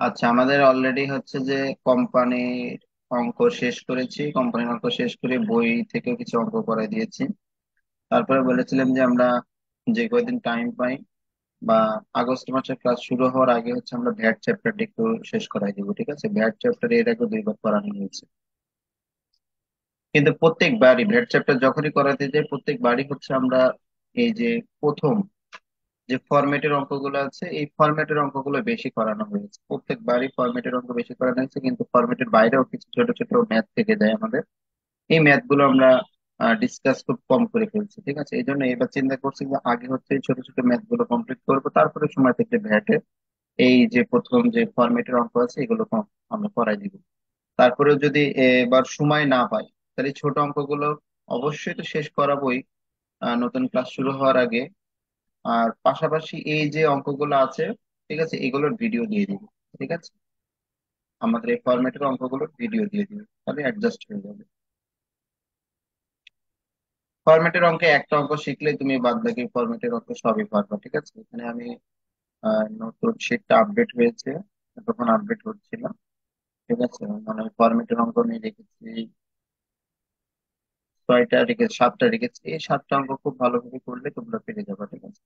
আচ্ছা, আমাদের অলরেডি হচ্ছে যে কোম্পানির অঙ্ক শেষ করেছি। কোম্পানির অঙ্ক শেষ করে বই থেকে কিছু অঙ্ক করাই দিয়েছি। তারপরে বলেছিলাম যে আমরা যে কয়দিন টাইম পাই বা আগস্ট মাসের ক্লাস শুরু হওয়ার আগে হচ্ছে আমরা ভ্যাট চ্যাপ্টারটা একটু শেষ করাই দিব। ঠিক আছে, ভ্যাট চ্যাপ্টার এর আগে দুইবার করানো হয়েছে, কিন্তু প্রত্যেকবারই ভ্যাট চ্যাপ্টার যখনই করাতে যাই প্রত্যেকবারই হচ্ছে আমরা এই যে প্রথম যে ফরম্যাটের অঙ্কগুলো আছে এই ফরম্যাটের অঙ্কগুলো বেশি করানো হয়েছে। প্রত্যেকবারই ফরম্যাটের অঙ্ক বেশি করানো হয়েছে, কিন্তু ফরম্যাটের বাইরেও কিছু ছোট ছোট ম্যাথ থেকে যায় আমাদের। এই ম্যাথ গুলো আমরা ডিসকাস খুব কম করে ফেলছি। ঠিক আছে, এই জন্য এবার চিন্তা করছি যে আগে হচ্ছে এই ছোট ছোট ম্যাথ গুলো কমপ্লিট করবো, তারপরে সময় থেকে ভ্যাটে এই যে প্রথম যে ফরম্যাটের অঙ্ক আছে এগুলো আমরা করাই দিব। তারপরেও যদি এবার সময় না পাই তাহলে এই ছোট অঙ্কগুলো অবশ্যই তো শেষ করাবোই নতুন ক্লাস শুরু হওয়ার আগে। আর পাশাপাশি এই যে অঙ্কগুলো আছে, ঠিক আছে, এগুলোর ভিডিও দিয়ে দিব। ঠিক আছে, আমাদের এই ফরম্যাটের অঙ্কগুলোর ভিডিও দিয়ে দিব, তাহলে অ্যাডজাস্ট হয়ে যাবে। ফরম্যাটের অঙ্কে একটা অঙ্ক শিখলে তুমি বাদ বাকি ফরম্যাটের অঙ্ক সবই পারবা। ঠিক আছে, এখানে আমি নতুন শিটটা আপডেট হয়েছে, তখন আপডেট হচ্ছিল। ঠিক আছে, মানে ফরম্যাটের অঙ্ক আমি রেখেছি 6টা, রেখেছি 7টা, রেখেছি। এই 7টা অঙ্ক খুব ভালোভাবে করলে তোমরা পেরে যাবে। ঠিক আছে,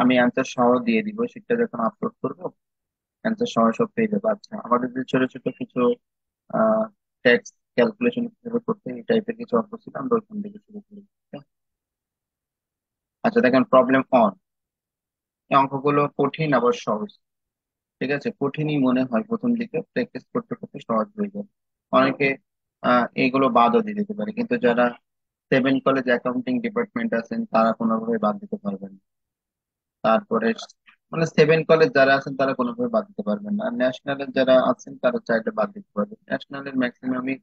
আমি অ্যান্সার সহ দিয়ে দিব শিটটা যখন আপলোড করবো। অ্যান্সার সহ সব পেয়ে যাবে। আচ্ছা, আমাদের যে ছোট ছোট কিছু ট্যাক্স ক্যালকুলেশন কিভাবে করতে হয়, এই টাইপের কিছু অঙ্ক ছিল, আমরা ওইখান থেকে শুরু করি। আচ্ছা, দেখেন প্রবলেম অন। এই অঙ্কগুলো কঠিন আবার সহজ। ঠিক আছে, কঠিনই মনে হয় প্রথম দিকে, প্র্যাকটিস করতে করতে সহজ হয়ে যাবে। অনেকে এইগুলো বাদও দিয়ে দিতে পারে, কিন্তু যারা 7 কলেজ অ্যাকাউন্টিং ডিপার্টমেন্ট আছেন তারা কোনোভাবে বাদ দিতে পারবেন না। তারপরে মানে 7 কলেজ যারা আছেন তারা কোনোভাবে বাদ দিতে পারবেন না। আর ন্যাশনালের যারা আছেন তারা চাইলে বাদ দিতে পারবেন, ন্যাশনালের ম্যাক্সিমামই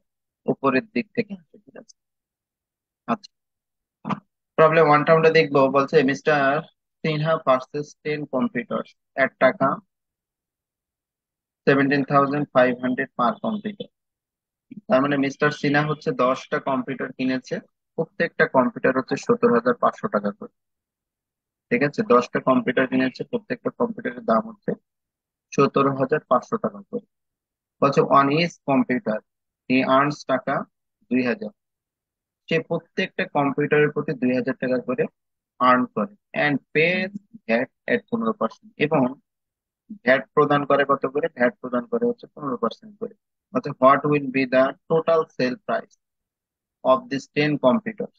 উপরের দিক থেকে আসে। ঠিক আছে, আচ্ছা, প্রবলেম ওয়ানটা আমরা দেখবো। বলছে মিস্টার সিনহা পার্সেস 10 কম্পিউটার এট টাকা 17,500 পার কম্পিউটার। তার মানে মিস্টার সিনহা হচ্ছে 10টা কম্পিউটার কিনেছে, প্রত্যেকটা কম্পিউটার হচ্ছে 17,500 টাকা করে। ঠিক আছে, 10টা কম্পিউটার কিনেছে, প্রত্যেকটা কম্পিউটারের দাম হচ্ছে 17,500 টাকা করে। বলছে on is computer he earns টাকা 2,000। সে প্রত্যেকটা কম্পিউটারের প্রতি 2,000 টাকা করে আর্ন করে অ্যান্ড পে ভ্যাট এট 15%, এবং ভ্যাট প্রদান করে কত করে? ভ্যাট প্রদান করে হচ্ছে 15% করে। অর্থাৎ what will be the total sale price of this 10 computer.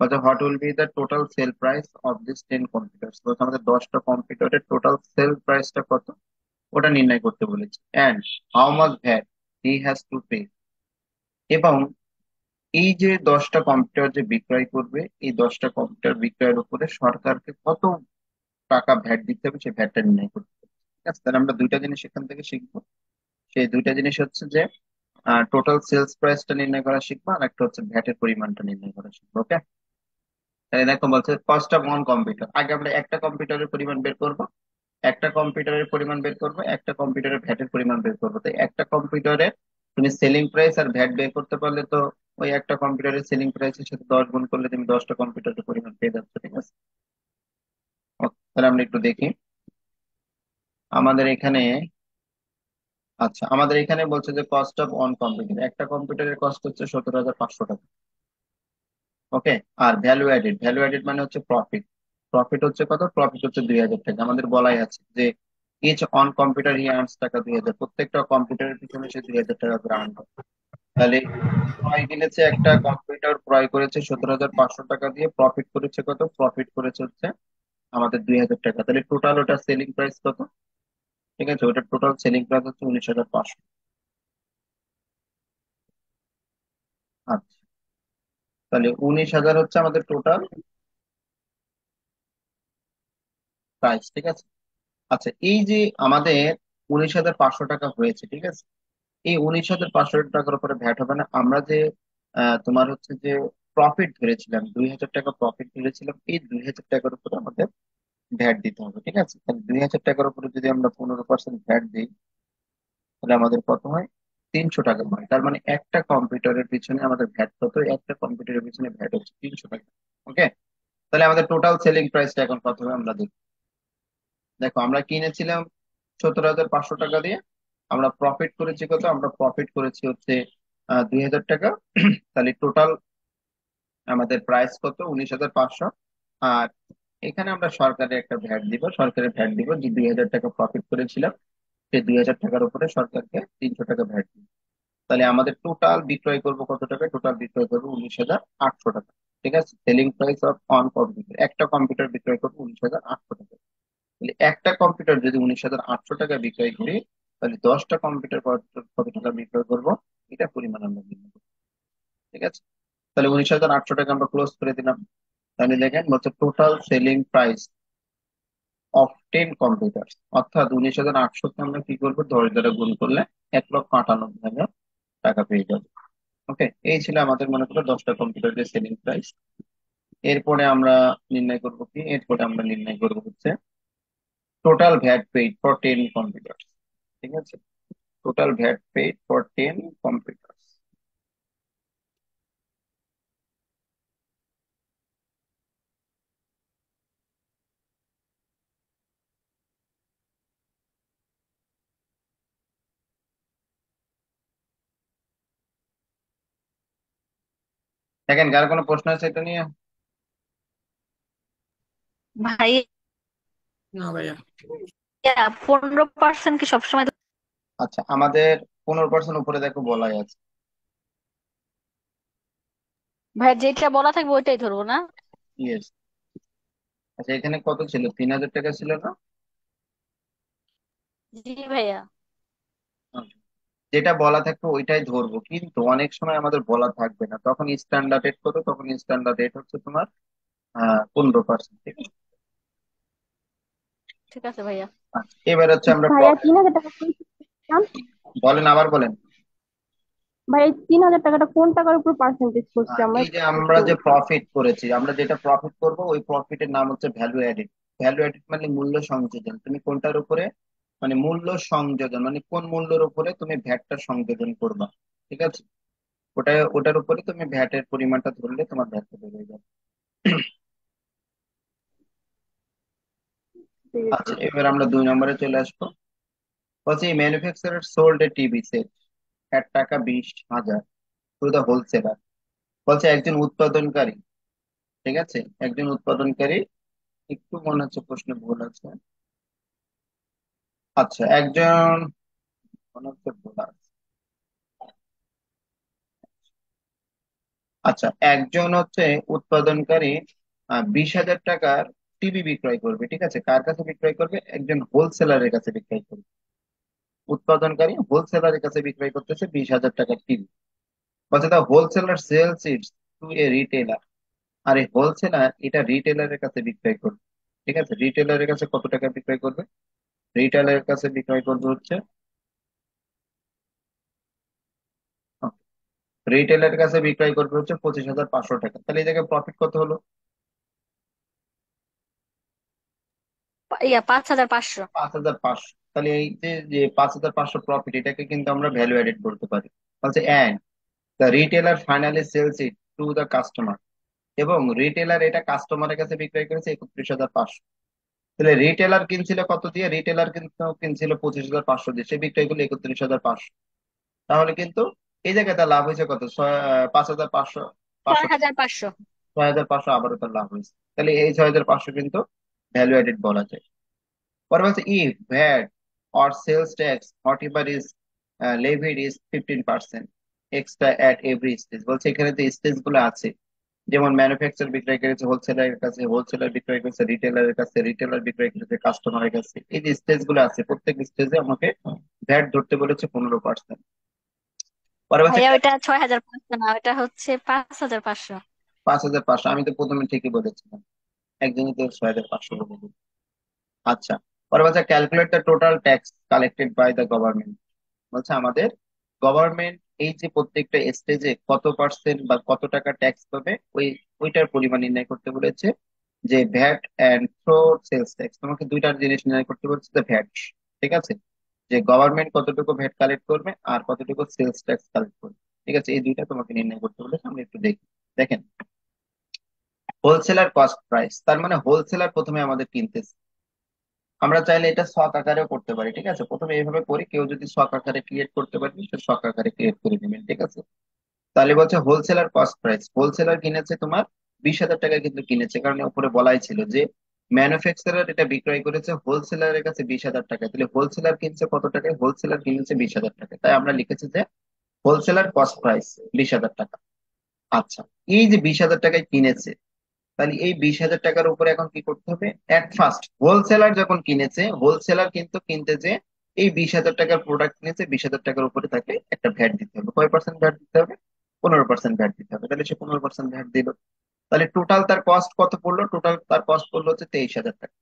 অর্থাৎ what will be the total sale price of this 10 computer. আমাদের 10টা কম্পিউটারের টোটাল সেল প্রাইসটা কত ওটা নির্ণয় করতে বলেছে। And how much VAT he has to pay, এবং এই যে 10টা কম্পিউটার যে বিক্রয় করবে এই 10টা কম্পিউটার বিক্রয়ের উপরে সরকারকে কত টাকা ভ্যাট দিতে হবে সেই ভ্যাটটা নির্ণয় করতে হবে। ঠিক আছে, তাহলে আমরা দুইটা জিনিস এখান থেকে শিখবো। সেই দুইটা জিনিস হচ্ছে যে টোটাল সেলস প্রাইসটা নির্ণয় করা শিখবো, আর একটা হচ্ছে ভ্যাটের পরিমাণটা নির্ণয় করা শিখবো। ওকে, তাহলে দেখো বলছে কস্ট অফ ওয়ান কম্পিউটার। আগে আমরা একটা কম্পিউটারের পরিমাণ বের করব, একটা কম্পিউটারের পরিমাণ বের করব, একটা কম্পিউটারের ভ্যাটের পরিমাণ বের করবো। তো একটা কম্পিউটারে তুমি সেলিং প্রাইস আর ভ্যাট বের করতে পারলে তো ওই একটা কম্পিউটারের সেলিং প্রাইসের সাথে 10 গুণ করলে তুমি 10টা কম্পিউটারের পরিমাণ পেয়ে যাচ্ছ। ঠিক আছে, তাহলে আমরা একটু দেখি আমাদের এখানে। আচ্ছা, আমাদের এখানে বলছে যে কস্ট অফ অন কম্পিউটার, একটা কম্পিউটারের কস্ট হচ্ছে 17,500 টাকা। ওকে, আর ভ্যালু অ্যাডেড, ভ্যালু অ্যাডেড মানে হচ্ছে প্রফিট। প্রফিট হচ্ছে কত? প্রফিট হচ্ছে 2,000 টাকা। আমাদের বলাই আছে যে each on computer he earns টাকা 2,000, প্রত্যেকটা কম্পিউটারের পিছনে সে 2,000 টাকা করে আর্ন করে। তাহলে ক্রয় কিনেছে, একটা কম্পিউটার ক্রয় করেছে 17,500 টাকা দিয়ে, প্রফিট করেছে কত? প্রফিট করেছে হচ্ছে আমাদের 2,000 টাকা। তাহলে টোটাল ওটা সেলিং প্রাইস কত? ঠিক আছে, ওটা টোটাল সেলিং প্রাইস হচ্ছে 19,500। আচ্ছা, তাহলে 19,000 হচ্ছে আমাদের টোটাল প্রাইস। ঠিক আছে, আচ্ছা, এই যে আমাদের 19,500 টাকা হয়েছে, ঠিক আছে, এই 19,500 টাকার উপরে ভ্যাট হবে না। আমরা যে তোমার হচ্ছে যে প্রফিট ধরেছিলাম, 2,000 টাকা প্রফিট ধরেছিলাম, এই 2,000 টাকার উপরে আমাদের ভ্যাট দিতে হবে। ঠিক আছে, তাহলে 2,000 টাকার উপরে যদি আমরা 15% ভ্যাট দিই তাহলে আমাদের কত হয়? 300 টাকা হয়। তার মানে একটা কম্পিউটারের পিছনে আমাদের ভ্যাট কত? একটা কম্পিউটারের পিছনে ভ্যাট হচ্ছে 300 টাকা। ওকে, তাহলে আমাদের টোটাল সেলিং প্রাইসটা এখন কত হবে আমরা দেখি। দেখো আমরা কিনেছিলাম 17,500 টাকা দিয়ে আমরা প্রফিট করেছি কত? আমরা প্রফিট করেছি হচ্ছে 2,000 টাকা। তাহলে টোটাল আমাদের প্রাইস কত? 19,500। আর এখানে আমরা সরকারের একটা ভ্যাট দিব, সরকারের ভ্যাট দিব যে 2,000 টাকা প্রফিট করেছিলাম, সেই 2,000 টাকার উপরে সরকারকে 300 টাকা ভ্যাট দিব। তাহলে আমাদের টোটাল বিক্রয় করব কত টাকা? টোটাল বিক্রয় করবো 19,800 টাকা। ঠিক আছে, selling price of on computer, একটা কম্পিউটার বিক্রয় করবো 19,800 টাকা। তাহলে একটা কম্পিউটার যদি 19,800 টাকা বিক্রয় করি, তাহলে 10টা কম্পিউটার কত কত টাকা বিক্রয় করব, এটা পরিমাণ আমরা নির্ণয় করবো। ঠিক আছে, তাহলে 19,800 টাকা আমরা ক্লোজ করে দিলাম। তাহলে দেখেন হচ্ছে total selling price of 10 computer, অর্থাৎ 19,800 কে আমরা কি করবো? 10 দ্বারা গুণ করলে 1,98,000 টাকা পেয়ে যাবো। ওকে, এই ছিল আমাদের মনে করো 10টা কম্পিউটারের সেলিং প্রাইস। এরপরে আমরা নির্ণয় করব কি? এরপরে আমরা নির্ণয় করব হচ্ছে total VAT paid for 10 computer. ঠিক আছে, total VAT paid for 10 computer. দেখেন, কার কোনো প্রশ্ন আছে এটা নিয়ে? ভাইয়া, না ভাইয়া। 15% কি সবসময়? আচ্ছা, আমাদের 15% উপরে দেখো বলাই আছে। ভাইয়া, যেটা বলা থাকবে ওইটাই ধরবো না? ইয়েস। আচ্ছা, এখানে কত ছিল? 3,000 টাকা ছিল না? জি ভাইয়া। আচ্ছা, যেটা বলা থাকবে ওইটাই ধরবো, কিন্তু অনেক সময় আমাদের বলা থাকবে না, তখন স্ট্যান্ডার্ড রেট কত? তখন স্ট্যান্ডার্ড রেট হচ্ছে তোমার 15%। ঠিক আছে। ঠিক আছে ভাইয়া। আচ্ছা, এবার হচ্ছে আমরা ভাইয়া, প্রফিট। 3,000 টাকা কোন দাম? বলেন, আবার বলেন। ভাই, এই 3,000 টাকাটা কোন টাকার উপর পার্সেন্টেজ করছে আমরা এই যে আমরা একটু? যে প্রফিট করেছি, আমরা যেটা প্রফিট করব ওই প্রফিটের নাম হচ্ছে ভ্যালু অ্যাডেড। ভ্যালু অ্যাডেড মানে মূল্য সংযোজন। তুমি কোনটার উপরে, মানে মূল্য সংযোজন মানে কোন মূল্যের উপরে তুমি ভ্যাটটা সংযোজন করবা। ঠিক আছে, ওটার উপরে তুমি ভ্যাটের পরিমাণটা ধরলে তোমার ভ্যাটটা বেড়ে যাবে। ঠিক আছে। আচ্ছা, এবার আমরা 2 নম্বরে চলে আসবো। বলছি manufacturer sold a TV set at টাকা 20,000 টু দ্য হোলসেলার। বলছে একজন উৎপাদনকারী, ঠিক আছে, একজন উৎপাদনকারী, একটু মনে হচ্ছে প্রশ্নে ভুল আছে। আচ্ছা, একজন, মনে হচ্ছে ভুল আছে। আচ্ছা, একজন হচ্ছে উৎপাদনকারী 20,000 টাকার টিভি বিক্রয় করবে। ঠিক আছে, কার কাছে বিক্রয় করবে? একজন হোলসেলারের কাছে বিক্রয় করবে। উৎপাদনকারী হোলসেলারের কাছে বিক্রয় করতেছে 20,000 টাকার টিভি। বলছে the wholesaler sells its to a retailer. আর এই হোলসেলার এটা রিটেলারের কাছে বিক্রয় করবে। ঠিক আছে, রিটেলারের কাছে কত টাকা বিক্রয় করবে? রিটেলারের কাছে বিক্রয় করবে হচ্ছে, রিটেলারের কাছে বিক্রয় করবে হচ্ছে 25,500 টাকা। তাহলে এই জায়গায় প্রফিট কত হলো? ইয়া, 5,500। 5,500। তাহলে এই যে যে 5,500 প্রফিট, এটাকে কিন্তু আমরা ভ্যালু অ্যাডেড বলতে পারি। বলছে and the retailer finally sells it to the customer. এবং রিটেলার এটা কাস্টমারের কাছে বিক্রয় করেছে 31,500। তাহলে রিটেলার কিনছিল কত দিয়ে? রিটেলার কিন্তু কিনছিল 25,500 দিয়ে, সে বিক্রয় করলো 31,500। তাহলে কিন্তু এই জায়গায় তার লাভ হয়েছে কত? 5,500, 500, 6,500। 6,500, আবারও তার লাভ হয়েছে। তাহলে এই 6,500 কিন্তু ভ্যালু অ্যাডেড বলা যায়। পরে বলছে if VAT or sales tax what ever is levied is 15% extra at every stage. বলছে এখানে যে স্টেজ গুলো আছে, যেমন ম্যানুফ্যাকচার বিক্রয় করেছে হোলসেলারের কাছে, হোলসেলার বিক্রয় করেছে রিটেলারের কাছে, রিটেলার বিক্রয় করেছে কাস্টমারের কাছে, এই যে স্টেজ গুলো আছে প্রত্যেক স্টেজে আমাকে ভ্যাট ধরতে বলেছে 15%। পরে বলছে ভাইয়া, ওইটা 6,500 না, ওইটা হচ্ছে 5,500। 5,500। আমি তো প্রথমে ঠিকই বলেছিলাম, একজনই তো 6,500 বলে দিল। আচ্ছা, পরে বলছে calculate the total tax collected by the government. বলছে আমাদের গভর্নমেন্ট এই যে প্রত্যেকটা স্টেজে কত পার্সেন্ট বা কত টাকা ট্যাক্স পাবে, ওইটার পরিমাণ নির্ণয় করতে বলেছে। যে VAT and through sales tax, তোমাকে দুইটার জিনিস নির্ণয় করতে বলছে, যে ভ্যাট, ঠিক আছে, যে গভর্নমেন্ট কতটুকু ভ্যাট কালেক্ট করবে আর কতটুকু সেলস ট্যাক্স কালেক্ট করবে। ঠিক আছে, এই দুইটা তোমাকে নির্ণয় করতে বলেছে। আমরা একটু দেখি। দেখেন, হোলসেলার কস্ট প্রাইস, তার মানে হোলসেলার প্রথমে আমাদের কিনতেছে। আমরা চাইলে এটা ছক আকারেও করতে পারি, ঠিক আছে। প্রথমে এইভাবে করি, কেউ যদি ছক আকারে ক্রিয়েট করতে পারি সে ছক আকারে ক্রিয়েট করে দিবেন, ঠিক আছে। তাহলে বলছে হোলসেলার কস্ট প্রাইস, হোলসেলার কিনেছে তোমার 20,000 টাকায়, কিন্তু কিনেছে কারণ উপরে বলাই ছিল যে ম্যানুফ্যাকচারার এটা বিক্রয় করেছে হোলসেলারের কাছে 20,000 টাকায়, তাহলে হোলসেলার কিনছে কত টাকায়, হোলসেলার কিনেছে 20,000 টাকায়, তাই আমরা লিখেছি যে হোলসেলার কস্ট প্রাইস 20,000 টাকা। আচ্ছা, এই যে 20,000 টাকায় কিনেছে, তাহলে এই 20,000 টাকার উপরে এখন কি করতে হবে, এট ফার্স্ট হোলসেলার যখন কিনেছে, হোলসেলার কিন্তু কিনতে যে এই 20,000 টাকার প্রোডাক্ট কিনেছে, 20,000 টাকার উপরে তাকে একটা ভ্যাট দিতে হবে। কয় পার্সেন্ট ভ্যাট দিতে হবে, 15% ভ্যাট দিতে হবে। তাহলে সে 15% ভ্যাট দিল। তাহলে টোটাল তার কস্ট কত পড়লো, টোটাল তার কস্ট পড়লো হচ্ছে 23,000 টাকা।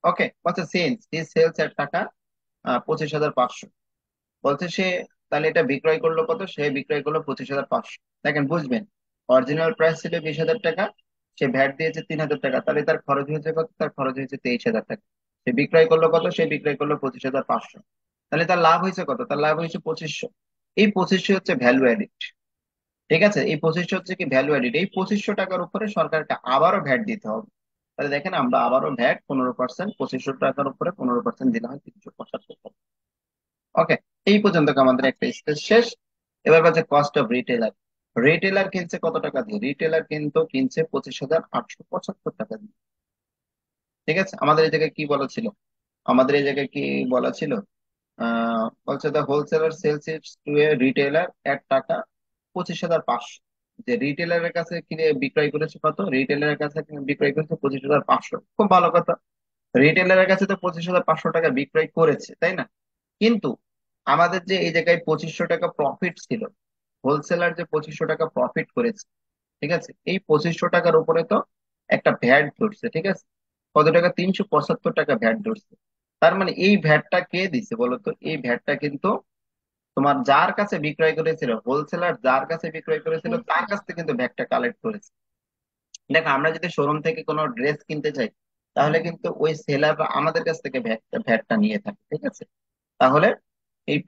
ওকে, বলছে সেলস, হিজ সেলস এর টাকা 25,500। বলছে সে, তাহলে এটা বিক্রয় করলো কত, সে বিক্রয় করলো 25,500। দেখেন বুঝবেন, অরিজিনাল প্রাইস ছিল 20,000 টাকা, সে ভ্যাট দিয়েছে 3,000 টাকা, তাহলে তার খরচ হয়েছে কত, তার খরচ হয়েছে 23,000 টাকা। সে বিক্রয় করলো কত, সে বিক্রয় করলো 25,500। তাহলে তার লাভ হয়েছে কত, তার লাভ হয়েছে 2500। এই 2500 হচ্ছে ভ্যালু এডিট, ঠিক আছে। এই 2500 হচ্ছে কি ভ্যালু এডিট, এই 2500 টাকার উপরে সরকারকে আবারও ভ্যাট দিতে হবে। তাহলে দেখেন আমরা আবারও ভ্যাট 15%, 2500 টাকার উপরে 15% দিলে হয় 375। ওকে, এই পর্যন্ত আমাদের একটা স্টেজ শেষ। এবার বাজে কস্ট অফ রিটেলার। রিটেলার কিনছে কত টাকা দিয়ে, রিটেলার কিন্তু কিনছে 25,875 টাকা দিয়ে, ঠিক আছে। আমাদের এই জায়গায় কি বলা ছিল, আমাদের এই জায়গায় কি বলা ছিল, বলছে the wholesaler sells it to a retailer at টাকা 25,500। যে রিটেলারের কাছে কিনে বিক্রয় করেছে কত, রিটেলারের কাছে বিক্রয় করেছে 25,500, খুব ভালো কথা। রিটেলারের কাছে তো 25,500 টাকা বিক্রয় করেছে, তাই না। কিন্তু আমাদের যে এই জায়গায় 2500 টাকা প্রফিট ছিল, হোলসেলার যে 2500 টাকা প্রফিট করেছে, ঠিক আছে, এই 2500 টাকার উপরে তো একটা ভ্যাট ধরছে, ঠিক আছে। কত টাকা, 375 টাকা ভ্যাট ধরছে। তার মানে এই ভ্যাটটা কে দিছে বলতো, এই ভ্যাটটা কিন্তু তোমার যার কাছে বিক্রয় করেছিল, হোলসেলার যার কাছে বিক্রয় করেছিল তার কাছ থেকে কিন্তু ভ্যাটটা কালেক্ট করেছে। দেখো আমরা যদি শোরুম থেকে কোনো ড্রেস কিনতে চাই, তাহলে কিন্তু ওই সেলার আমাদের কাছ থেকে ভ্যাটটা ভ্যাটটা নিয়ে থাকে, ঠিক আছে। তাহলে এই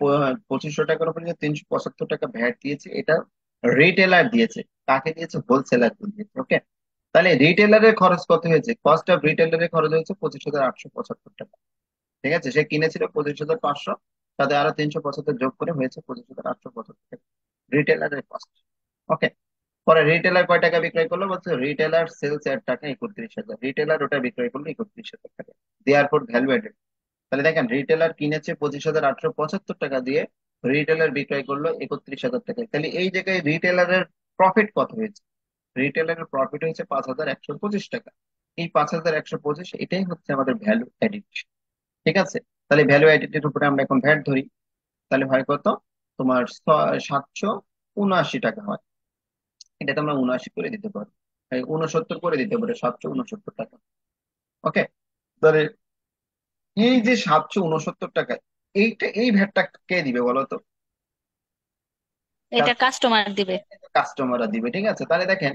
2500 টাকার উপরে যে 375 টাকা ভ্যাট দিয়েছে, এটা রিটেলার দিয়েছে, কাকে দিয়েছে, হোলসেলার দিয়েছে। ওকে, তাহলে রিটেলারের খরচ কত হয়েছে, কস্ট অফ রিটেলারের খরচ হয়েছে 25,875 টাকা, ঠিক আছে। সে কিনেছিল 25,500, সাথে আরো 375 যোগ করে হয়েছে 25,875 টাকা রিটেলারের কস্ট। ওকে, পরে রিটেলার কয় টাকা বিক্রয় করলো, বলছে রিটেলার সেলস এর টাকা 31,000, রিটেলার ওটা বিক্রয় করলো 31,000 টাকা, দেয়ার ফর ভ্যালু এডেড। তাহলে দেখেন রিটেলার কিনেছে 25,875 টাকা দিয়ে, রিটেলার বিক্রয় করলো 31,000 টাকায়, তাহলে এই জায়গায় রিটেলারের প্রফিট কত হয়েছে, রিটেলারের প্রফিট হয়েছে 5,125 টাকা। এই 5,125 এটাই হচ্ছে আমাদের ভ্যালু এডিট, ঠিক আছে। তাহলে ভ্যালু এডিটের উপরে আমরা এখন ভ্যাট ধরি, তাহলে হয় কত, তোমার 779 টাকা হয়। এটা তো আমরা 79 করে দিতে পারো, 69 করে দিতে পারো, 769 টাকা। ওকে, তাহলে এই যে 769 টাকা, এইটা এই ভ্যাটটা কে দিবে বলো তো, এটা কাস্টমার দিবে। কাস্টমাররা দিবে, ঠিক আছে। তাহলে দেখেন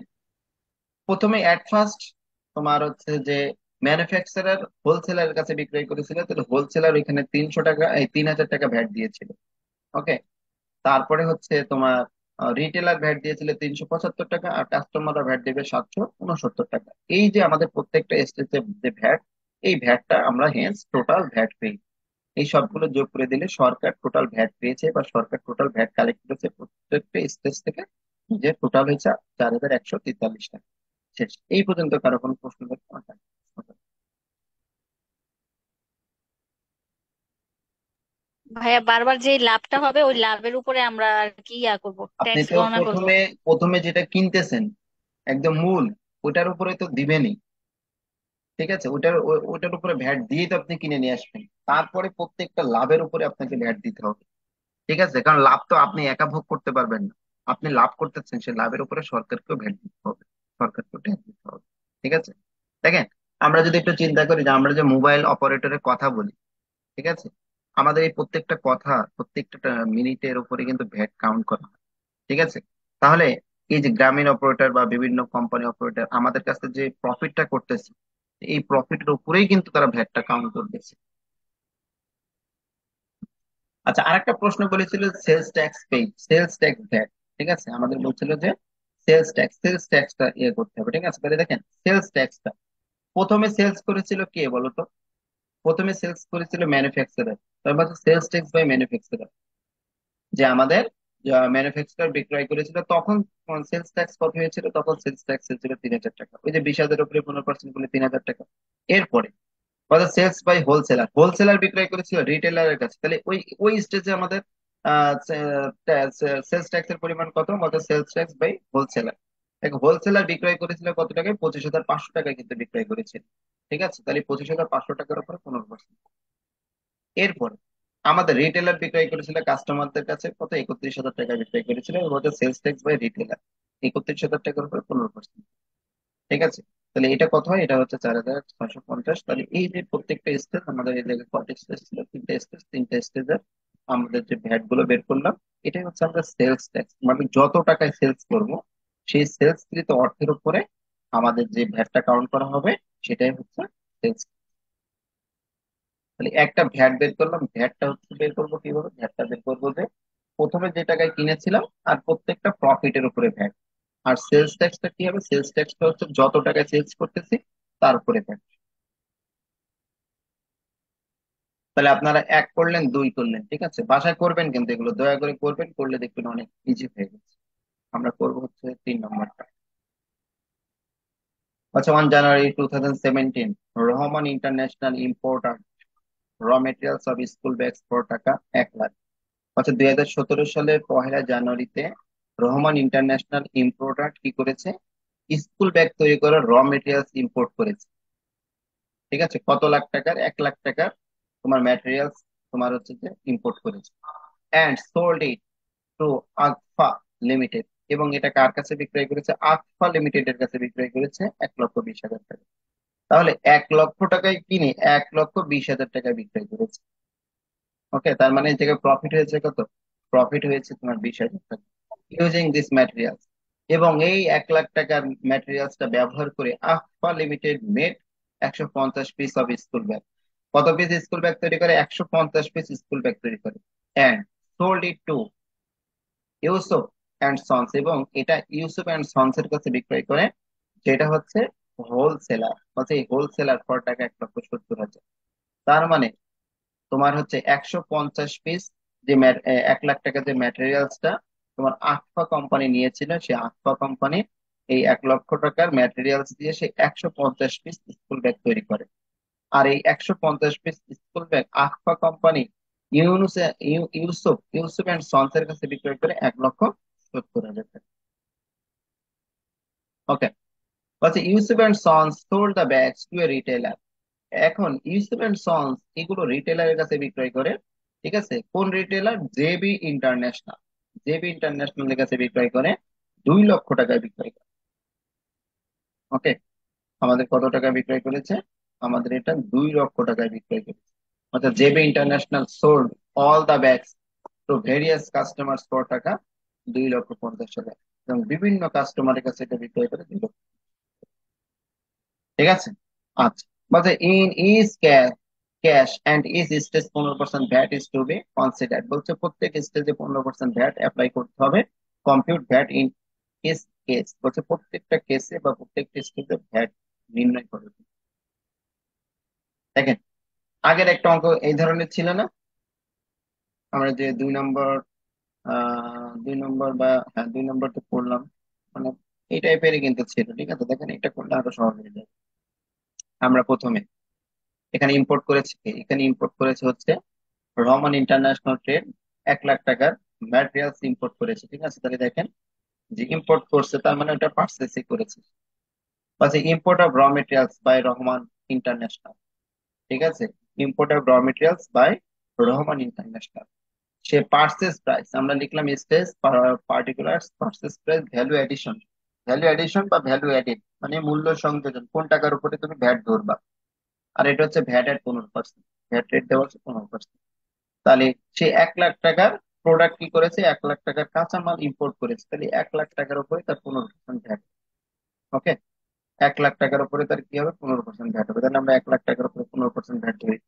প্রথমে অ্যাট ফার্স্ট তোমার হচ্ছে যে ম্যানুফ্যাকচারার হোলসেলারের কাছে বিক্রয় করেছিল, তাহলে হোলসেলার ওইখানে 300 টাকা, এই 3,000 টাকা ভ্যাট দিয়েছিল। ওকে, তারপরে হচ্ছে তোমার রিটেলার ভ্যাট দিয়েছিল 375 টাকা, আর কাস্টমাররা ভ্যাট দেবে 769 টাকা। এই যে আমাদের প্রত্যেকটা স্টেজে যে ভ্যাট, এই ভ্যাটটা আমরা হেন্স টোটাল ভ্যাট পেই। এই সবগুলো যোগ করে দিলে সরকার টোটাল ভ্যাট পেয়েছে, বা সরকার টোটাল ভ্যাট কালেক্ট করেছে প্রত্যেকটা স্টেজ থেকে, যে টোটাল হয়েছে 4,143 টাকা। শেষ। এই পর্যন্ত কারো কোনো প্রশ্ন থাকলে আমার কাছে প্রশ্ন করো। ভাইয়া বারবার যে লাভটা হবে ওই লাভের উপরে আমরা আর কি করবো, আপনি ট্যাক্স তো গণনা করব। প্রথমে প্রথমে যেটা কিনতেছেন একদম মূল, ওটার উপরে তো দিবেনই, ঠিক আছে। ওটার উপরে ভ্যাট দিয়ে তো আপনি কিনে নিয়ে আসবেন, তারপরে প্রত্যেকটা লাভের উপরে আপনাকে ভ্যাট দিতে হবে, ঠিক আছে। কারণ লাভ তো আপনি একা ভোগ করতে পারবেন না, আপনি লাভ করতেছেন, সে লাভের উপরে সরকারকেও ভ্যাট দিতে হবে, সরকারকেও ট্যাক্স দিতে হবে, ঠিক আছে। দেখেন আমরা যদি একটু চিন্তা করি যে আমরা যে মোবাইল অপারেটরের কথা বলি, ঠিক আছে, আমাদের এই প্রত্যেকটা কথা, প্রত্যেকটা মিনিটের উপরে কিন্তু ভ্যাট কাউন্ট করা হয়, ঠিক আছে। তাহলে এই যে গ্রামীণ অপারেটর বা বিভিন্ন কোম্পানি অপারেটর আমাদের কাছে যে প্রফিটটা করতেছে, এই প্রফিটের উপরেই কিন্তু তারা ভ্যাটটা কাউন্ট করতেছে। আচ্ছা, আরেকটা প্রশ্ন বলেছিল sales tax paid, sales tax VAT, ঠিক আছে। আমাদের বলছিল যে সেলস ট্যাক্সটা ইয়ে করতে হবে, ঠিক আছে। তাহলে দেখেন সেলস ট্যাক্সটা প্রথমে সেলস করেছিল কে বলতো, প্রথমে সেলস করেছিল ম্যানুফ্যাকচারার, তারপর সেলস ট্যাক্স বাই ম্যানুফ্যাকচারার, যে আমাদের ম্যানুফ্যাকচারার বিক্রয় করেছিল তখন সেলস ট্যাক্স কত হয়েছিল, তখন সেলস ট্যাক্স ছিল 3,000 টাকা, ওই যে 20,000 উপরে 15% বলে 3,000 টাকা। এরপরে সেলস বাই হোলসেলার, হোলসেলার বিক্রয় করেছিল রিটেলারের কাছে, তাহলে ওই ওই স্টেজে আমাদের সেলস ট্যাক্সের পরিমাণ কত, সেলস ট্যাক্স বাই হোলসেলার। দেখো হোলসেলার বিক্রয় করেছিল কত টাকায়, 25,500 টাকায় কিন্তু বিক্রয় করেছিল। ঠিক আছে, তাহলে 25,500 টাকার উপরে 15%। এরপরে আমাদের রিটেলার বিক্রয় করেছিল কাস্টমারদের কাছে কত, 31,000 টাকায় বিক্রয় করেছিল, সেলস ট্যাক্স বাই রিটেলার 31,000 টাকার উপরে 15%। ঠিক আছে, তাহলে এটা কত হয়, এটা হচ্ছে 4,650। তাহলে এই যে প্রত্যেকটা স্টেজ আমাদের, এই জায়গায় কত স্টেজ ছিল, তিনটা স্টেজ, তিনটা স্টেজের আমাদের যে ভ্যাট গুলো বের করলাম, এটাই হচ্ছে আমরা সেলস ট্যাক্স, মানে যত টাকায় সেলস করব সেই সেলস কৃত অর্থের উপরে আমাদের যে ভ্যাটটা কাউন্ট করা হবে সেটাই হচ্ছে সেলস। তাহলে একটা ভ্যাট বের করলাম, ভ্যাটটা হচ্ছে বের করবো কিভাবে, ভ্যাটটা বের করবো যে প্রথমে যে টাকায় কিনেছিলাম আর প্রত্যেকটা প্রফিটের উপরে ভ্যাট। আর সেলস ট্যাক্সটা কি হবে, সেলস ট্যাক্সটা হচ্ছে যত টাকায় সেলস করতেছি তার উপরে ভ্যাট। তাহলে আপনারা এক করলেন, দুই করলেন, ঠিক আছে, বাসায় করবেন কিন্তু এগুলো দয়া করে করবেন, করলে দেখবেন অনেক ইজি হয়ে গেছে। আমরা করবো হচ্ছে 3 নম্বরটা। আচ্ছা, 1 জানুয়ারি 2017, Rahman international importer raw materials of school bags for টাকা 1,00,000। আচ্ছা, 2017 সালের 1 জানুয়ারিতে রহমান ইন্টারন্যাশনাল ইম্পোর্টার কি করেছে, স্কুল ব্যাগ তৈরি করার র মেটেরিয়ালস ইম্পোর্ট করেছে। ঠিক আছে, কত লাখ টাকার, 1,00,000 টাকার তোমার ম্যাটেরিয়ালস তোমার হচ্ছে যে ইম্পোর্ট করেছে, and sold it to Akfa limited. এবং এটা কার কাছে বিক্রয় করেছে, আকফা লিমিটেড এর কাছে বিক্রয় করেছে 1,20,000 টাকা। তাহলে 1,00,000 টাকায় কিনে 1,20,000 টাকায় বিক্রয় করেছে। ওকে, তার মানে এই থেকে প্রফিট হয়েছে কত, প্রফিট হয়েছে তোমার 20,000 টাকা ইউজিং দিস ম্যাটেরিয়ালস। এবং এই 1,00,000 টাকার ম্যাটেরিয়ালসটা ব্যবহার করে Akfa limited made 150 piece of school bag. কত পিস স্কুল ব্যাগ তৈরি করে, 150 পিস স্কুল ব্যাগ তৈরি করে, and sold it to Yusuf and sons. এবং এটা ইউসুফ অ্যান্ড সন্স এর কাছে বিক্রয় করে, যেটা হচ্ছে হোলসেলার, হচ্ছে হোলসেলার ফর টাকা 1,70,000। তার মানে তোমার হচ্ছে 150 পিস যে 1,00,000 টাকা যে ম্যাটেরিয়ালসটা তোমার আকফা কোম্পানি নিয়েছিল, সেই আকফা কোম্পানি এই 1,00,000 টাকার ম্যাটেরিয়ালস দিয়ে সে 150 পিস স্কুল ব্যাগ তৈরি করে। আর এই 150 piece school bag আকফা company Yusuf Yusuf and sons এর কাছে বিক্রয় করে 1,70,000 টাকা। ওকে, বলছে Yusuf and sons sold the bags two a retailer. এখন ইউসুফ অ্যান্ড সন্স এগুলো রিটেলারের কাছে বিক্রয় করে। ঠিক আছে, কোন retailer, JB international, JB international এর কাছে বিক্রয় করে 2,00,000 টাকায় বিক্রয় করে। ওকে, আমাদের কত টাকায় বিক্রয় করেছে, আমাদের এটা 2,00,000 টাকায় বিক্রয় করেছে। অর্থাৎ JB international sold all the bags to various customers for টাকা 2,50,000 এবং বিভিন্ন কাস্টমারের কাছে এটা বিক্রয় করে 2,00,000। ঠিক আছে, আচ্ছা, বলছে in each case and each stage 15% VAT is to be considered. বলছে প্রত্যেক স্টেজে 15% ভ্যাট অ্যাপ্লাই করতে হবে, compute VAT in each case. বলছে প্রত্যেকটা কেসে বা প্রত্যেকটা স্টেজে ভ্যাট নির্ণয় করে। দেখেন, আগের একটা অঙ্ক এই ধরনের ছিল না, আমরা যে 2 নম্বর, 2 নম্বর বা হ্যাঁ 2 নম্বর তো করলাম, মানে এই টাইপেরই কিন্তু ছিল। ঠিক আছে, দেখেন এটা করলে আরো সহজ হয়ে যাবে। আমরা প্রথমে এখানে ইম্পোর্ট করেছি কি? এখানে ইম্পোর্ট করেছে হচ্ছে রহমান ইন্টারন্যাশনাল ট্রেড 1,00,000 টাকার ম্যাটেরিয়ালস ইম্পোর্ট করেছে। ঠিক আছে, তাহলে দেখেন যে ইম্পোর্ট করছে তার মানে ওটা পার্চেসই করেছে। আচ্ছা, import of raw materials by Rahman international. ঠিক আছে, import of raw materials by Rahman international. সে পার্চেস প্রাইস আমরা লিখলাম stage particular purchase price value addition, value addition বা ভ্যালু এডিড মানে মূল্য সংযোজন, কোন টাকার উপরে তুমি ভ্যাট ধরবা। আর এটা হচ্ছে ভ্যাট এর 15%, ভ্যাট রেট দেওয়া হচ্ছে 15%। তাহলে সে 1,00,000 টাকার প্রোডাক্ট কি করেছে, 1,00,000 টাকার কাঁচামাল ইম্পোর্ট করেছে, তাহলে 1,00,000 টাকার উপরে তার 15% ভ্যাট। ওকে, 1,00,000 টাকার উপরে তার কি হবে, 15% ভ্যাট হবে। তাহলে আমরা 1,00,000 টাকার উপরে 15% ভ্যাট ধরি।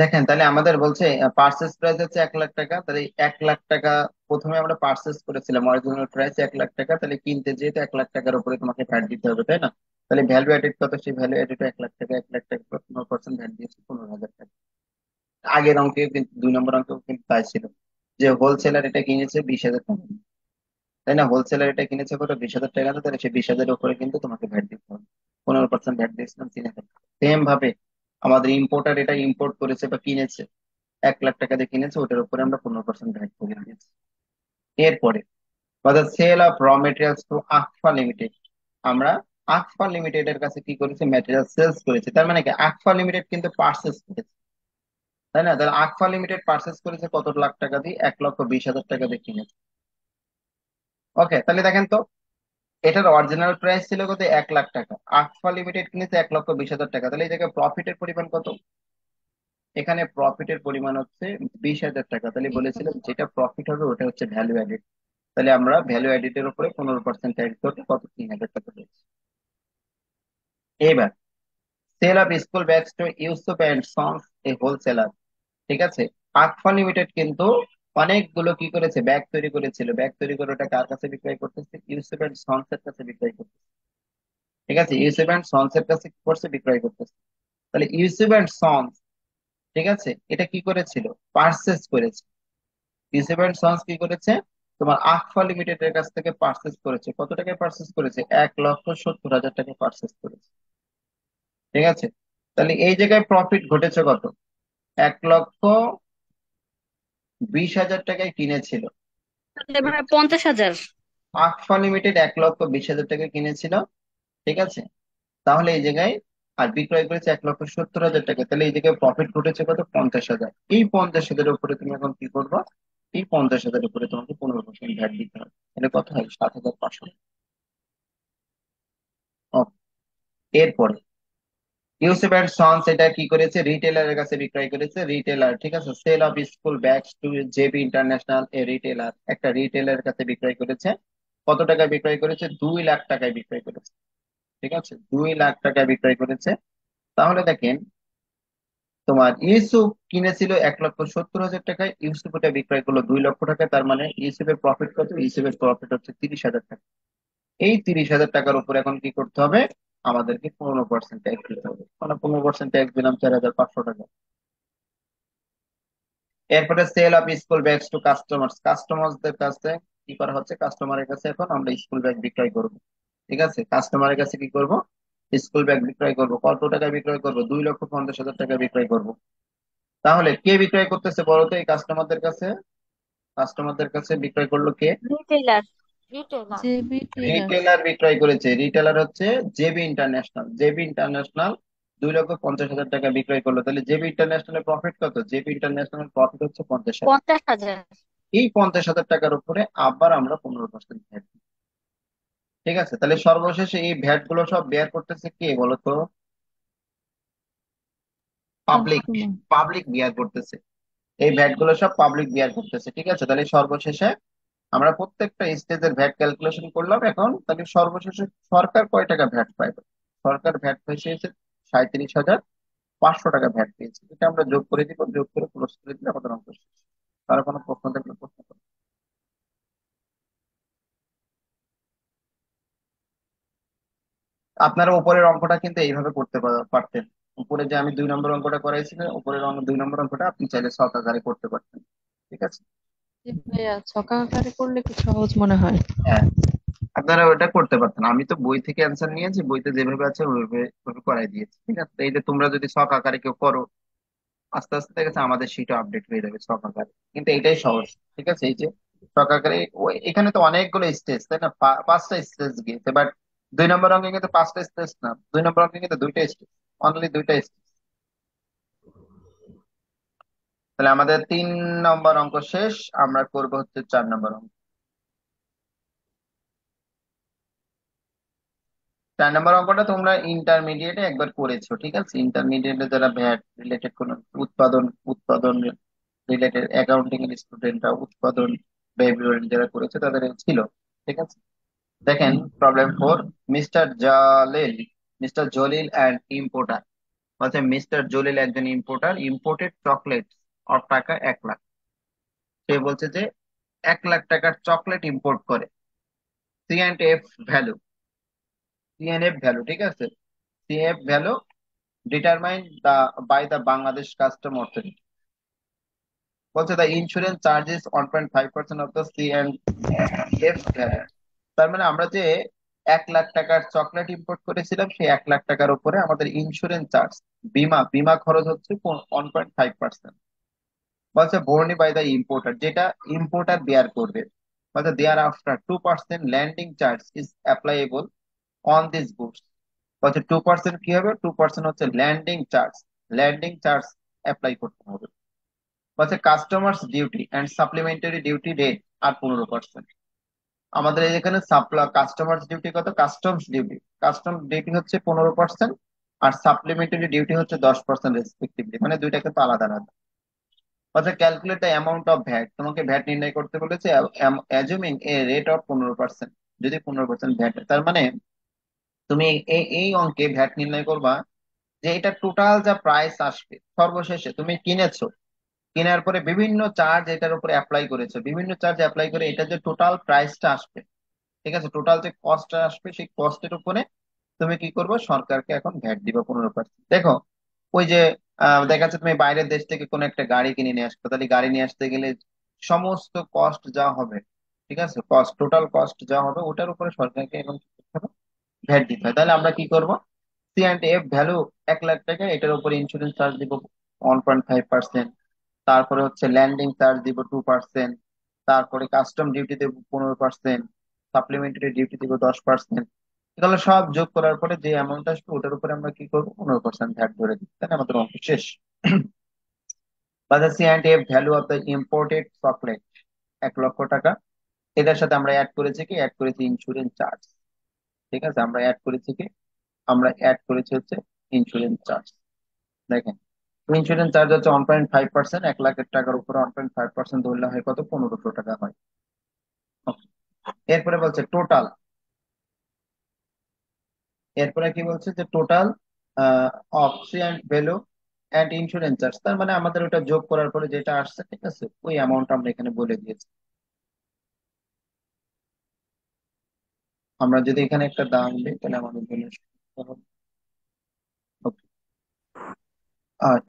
দেখেন তাহলে আমাদের বলছে পার্চেস প্রাইস হচ্ছে 1 লাখ টাকা, তাহলে 1 লাখ টাকা প্রথমে আমরা পার্চেস করেছিলাম, অরিজিনাল প্রাইস 1 লাখ টাকা, তাহলে কিনতে যেহেতু 1 লাখ টাকার উপরে তোমাকে ভ্যাট দিতে হবে, তাই না? তাহলে ভ্যালু অ্যাডেড কত, সেই ভ্যালু অ্যাডেড 1 লাখ টাকা, 1 লাখ টাকা 15% ভ্যাট দিয়েছে 15,000 টাকা। আগের অঙ্কে কিন্তু 2 নম্বর অঙ্কেও কিন্তু তাই ছিল, যে হোলসেলার এটা কিনেছে 20,000 টাকা, তাই না? হোলসেলার এটা কিনেছে কত, 20,000 টাকা, তাহলে সেই 20,000-এর উপরে কিন্তু তোমাকে ভ্যাট দিতে হবে। 15% ভ্যাট দিয়েছিলাম 3,000 টাকা। সেম ভাবে আমাদের ইম্পোর্টার এটা ইম্পোর্ট করেছে বা কিনেছে 1 লাখ টাকা দিয়ে কিনেছে, ওটার উপরে আমরা 15% ভ্যাট করে দিয়েছি। এরপরে sale of raw materials to Akfa limited, আমরা আকফা লিমিটেড এর কাছে কি করেছি, ম্যাটেরিয়াল সেলস করেছি। তার মানে কি, আকফা লিমিটেড কিন্তু পার্সেস করেছে, তাই না? তাহলে আকফা লিমিটেড পার্সেস করেছে কত লাখ টাকা দিয়ে, 1,20,000 টাকা দিয়ে কিনেছে। ওকে, তাহলে দেখেন তো, এটার অরিজিনাল প্রাইস ছিল কত, 1 লাখ টাকা, আকফা লিমিটেড কিনেছে 1,20,000 টাকা, তাহলে এই জায়গায় প্রফিটের পরিমাণ কত? এখানে প্রফিটের পরিমাণ হচ্ছে 20,000 টাকা। তাহলে বলেছিলাম যেটা প্রফিট হবে ওটা হচ্ছে ভ্যালু অ্যাডেড, তাহলে আমরা ভ্যালু অ্যাডেড এর উপরে 15% ট্যাক্স ধরতে কত, 3,000 টাকা পেয়েছি। এবার sale of school bags to Yusuf and sons a wholesaler, ঠিক আছে? আকফা লিমিটেড কিন্তু অনেকগুলো কি করেছে, ব্যাগ তৈরি করেছিল, ব্যাগ তৈরি করে ওটা কার কাছে বিক্রয় করতেছে, ইউসুফ অ্যান্ড সন্স এর কাছে বিক্রয় করতেছে। ঠিক আছে, ইউসুফ অ্যান্ড সন্স এর কাছে কি করছে, বিক্রয় করতেছে। তাহলে ইউসুফ অ্যান্ড সন্স, ঠিক আছে, এটা কি করেছিল, পার্সেস করেছে। ইউসুফ অ্যান্ড সন্স কি করেছে, তোমার আকফা লিমিটেড এর কাছ থেকে পার্সেস করেছে, কত টাকায় পার্সেস করেছে, 1,70,000 টাকায় পার্সেস করেছে। ঠিক আছে, তাহলে এই জায়গায় প্রফিট ঘটেছে কত, 1,20,000 টাকায় কিনেছিল, তাহলে ঠিক ভাই আছে? 50,000। আকফা লিমিটেড 1,20,000 টাকায় কিনেছিল, ঠিক আছে? তাহলে এই জায়গায় আর বিক্রয় করেছে 1,70,000 টাকা, তাহলে এই জায়গায় প্রফিট ঘটেছে কত, 50,000। এই 50,000-এর উপরে তুমি এখন কি করবা, এই 50,000-এর উপরে তোমাকে 15% ভ্যাট দিতে হবে, এটা কত হয়, 7,500। এরপরে ইউসুফ অ্যান্ড সন্স এটা কি করেছে, রিটেলারের কাছে বিক্রয় করেছে, রিটেলার, ঠিক আছে, sale of school bags to JB international a retailer, একটা রিটেলারের কাছে বিক্রয় করেছে, কত টাকায় বিক্রয় করেছে, 2 লাখ টাকায় বিক্রয় করেছে। ঠিক আছে, 2 লাখ টাকায় বিক্রয় করেছে। তাহলে দেখেন, তোমার ইউসুফ কিনেছিল 1,70,000 টাকায়, ইউসুফ এটা বিক্রয় করলো 2 লক্ষ টাকায়, তার মানে ইউসুফের প্রফিট কত, ইউসুফের প্রফিট হচ্ছে 30,000 টাকা। এই 30,000 টাকার উপর এখন কি করতে হবে, আমাদেরকে 15% ট্যাক্স দিতে হবে, মানে 15% ট্যাক্স দিলাম 4,500 টাকা। এরপরে sale of school bags to customers, কাস্টমারদের কাছে কি করা হচ্ছে, কাস্টমারের কাছে এখন আমরা স্কুল ব্যাগ বিক্রয় করব। ঠিক আছে, কাস্টমারের কাছে কি করব, স্কুল ব্যাগ বিক্রয় করব, কত টাকায় বিক্রয় করব, 2,50,000 টাকায় বিক্রয় করব। তাহলে কে বিক্রয় করতেছে বলো তো, এই কাস্টমারদের কাছে, কাস্টমারদের কাছে বিক্রয় করলো কে, retailer. Retailer. JB tailors. Retailer বিক্রয় করেছে, রিটেলার হচ্ছে জেবি ইন্টারন্যাশনাল, জেবি ইন্টারন্যাশনাল 2,50,000 টাকা বিক্রয় করলো, তাহলে জেবি ইন্টারন্যাশনালের প্রফিট কত, জেবি ইন্টারন্যাশনাল প্রফিট হচ্ছে 50,000। 50,000। এই 50,000 টাকার উপরে আবার আমরা 15% ভ্যাট দিই। ঠিক আছে, তাহলে সর্বশেষে এই ভ্যাট গুলো সব বেয়ার করতেছে কে বলতো, পাবলিক, কাস্টমার। পাবলিক বিয়ার করতেছে। এই ভ্যাট গুলো সব পাবলিক বিয়ার করতেছে। ঠিক আছে, তাহলে সর্বশেষে আমরা প্রত্যেকটা স্টেজের ভ্যাট ক্যালকুলেশন করলাম। এখন তাহলে সর্বশেষে সরকার কয় টাকা ভ্যাট পায়, সরকার ভ্যাট পেয়েছে 37,500 টাকা ভ্যাট পেয়েছে। এটা আমরা যোগ করে দিব, যোগ করে ক্লোজ করে দিলে আমাদের অঙ্ক শেষ। তার কোনো প্রশ্ন থাকলে প্রশ্ন করো। আপনারা উপরের অঙ্কটা কিন্তু এইভাবে করতে পারতেন। উপরে যে আমি 2 নম্বর অঙ্কটা করাইছি না, উপরের অঙ্ক 2 নম্বর অঙ্কটা আপনি চাইলে ছক আকারে করতে পারতেন। ঠিক আছে, জি ভাইয়া, ছকা আকারে করলে একটু সহজ মনে হয়। হ্যাঁ, আপনারা ওটা করতে পারতেন। আমি তো বই থেকে অ্যান্সার নিয়েছি, বইতে যেভাবে আছে ওইভাবে ওইভাবে করাই দিয়েছি। ঠিক আছে, তো এই যে তোমরা যদি ছক আকারে কেউ করো, আস্তে আস্তে দেখেছে আমাদের শিটও আপডেট হয়ে যাবে ছক আকারে, কিন্তু এটাই সহজ। ঠিক আছে, এই যে ছক আকারে এখানে তো অনেকগুলো স্টেজ, তাই না? 5টা স্টেজ গিয়েছে, বাট 2 নম্বর অঙ্কে কিন্তু 5টা স্টেজ না, 2 নম্বর অঙ্কে কিন্তু 2টা স্টেজ, অনলি 2টা স্টেজ। তাহলে আমাদের 3 নম্বর অঙ্ক শেষ, আমরা করব হচ্ছে 4 নম্বর অঙ্ক। 4 নম্বর অঙ্কটা তোমরা ইন্টারমিডিয়েটে একবার করেছো। ঠিক আছে, ইন্টারমিডিয়েটে যারা ভ্যাট রিলেটেড কোন উৎপাদন উৎপাদন রিলেটেড অ্যাকাউন্টিং এর স্টুডেন্টরা, উৎপাদন ব্যয় বিবরণী যারা করেছে তাদের এই ছিল। ঠিক আছে, দেখেন problem 4, mister জালিল, mister Jalil and importer বলছে মিস্টার জলিল একজন ইম্পোর্টার, ইম্পোর্টেড চকলেট অর টাকা 1 লাখ। সে বলছে যে 1 লাখ টাকার চকলেট ইম্পোর্ট করে। C and F value, C N F value, ঠিক আছে, C F value determine the by the Bangladesh custom authority. বলছে the insurance charges 1.5% of the C and F value. তার মানে আমরা যে 1 লাখ টাকার চকলেট ইম্পোর্ট করেছিলাম, সেই 1 লাখ টাকার উপরে আমাদের ইন্স্যুরেন্স চার্জ, বীমা বীমা খরচ হচ্ছে 1.5%। বলছে বর্নি বাই দ্য ইম্পোর্টার, যেটা ইম্পোর্টার বেয়ার করবে। বলছে thereafter 2% landing charge is applicable on this goods. বলছে 2% কি হবে, 2% হচ্ছে landing charge, landing charge apply করতে হবে। বলছে customers duty and supplementary duty rate আর 15%। আমাদের এখানে কাস্টমার্স ডিউটি কত, কাস্টমস ডিউটি, কাস্টমস ডিউটি হচ্ছে 15%, আর সাপ্লিমেন্টারি ডিউটি হচ্ছে 10% রেসপেক্টিভলি, মানে দুইটা কিন্তু আলাদা আলাদা। অর্থাৎ calculate the amount of VAT, তোমাকে ভ্যাট নির্ণয় করতে বলেছে অ্যাজুমিং এ রেট অফ 15%। যদি 15% ভ্যাট, তার মানে তুমি এই এই অঙ্কে ভ্যাট নির্ণয় করবা যে এটা টোটাল যা প্রাইস আসবে সর্বশেষে তুমি কিনেছো, কেনার পরে বিভিন্ন চার্জ এটার উপরে অ্যাপ্লাই করেছো, বিভিন্ন চার্জ অ্যাপ্লাই করে এটা যে টোটাল প্রাইসটা আসবে, ঠিক আছে, টোটাল যে কস্টটা আসবে সেই কস্টের উপরে তুমি কি করবে, সরকারকে এখন ভ্যাট দিবে 15%। দেখো ওই যে দেখা যাচ্ছে তুমি বাইরের দেশ থেকে কোনো একটা গাড়ি কিনে নিয়ে আসবে, তাহলে গাড়ি নিয়ে আসতে গেলে সমস্ত কস্ট যা হবে, ঠিক আছে, কস্ট টোটাল কস্ট যা হবে ওটার উপরে সরকারকে এখন কি করতে হবে, ভ্যাট দিতে হয়। তাহলে আমরা কি করব, C and F value 1 lakh টাকা, এটার উপরে ইন্স্যুরেন্স চার্জ দিব 1.5%, তারপরে হচ্ছে ল্যান্ডিং চার্জ দিব 2%, তারপরে কাস্টম ডিউটি দেবো 15%, সাপ্লিমেন্টারি ডিউটি দিব 10%। এগুলো সব যোগ করার পরে যে অ্যামাউন্ট আসবে ওটার উপরে আমরা কি করবো, 15% ভ্যাট ধরে দিই, তাহলে আমাদের অঙ্ক শেষ। বাজার C and F value of the imported chocolate 1 lakh টাকা। এটার সাথে আমরা অ্যাড করেছি কি, অ্যাড করেছি ইন্স্যুরেন্স চার্জ, ঠিক আছে, আমরা অ্যাড করেছি কি, আমরা অ্যাড করেছি হচ্ছে ইন্স্যুরেন্স চার্জ। দেখেন ইন্স্যুরেন্স চার্জ হচ্ছে 1.5%, 1 লাখ টাকার উপরে 1.5% ধরলে হয় কত, 1500 টাকা হয়। Okay. এরপরে বলছে টোটাল, এরপরে কি বলছে যে total of C and value and insurance charge, তার মানে আমাদের ওটা যোগ করার পরে যেটা আসছে, ঠিক আছে, ওই অ্যামাউন্ট আমরা এখানে বলে দিয়েছি। আমরা যদি এখানে একটা দাম দিই তাহলে আমাদের জন্য সুবিধা হবে। Okay.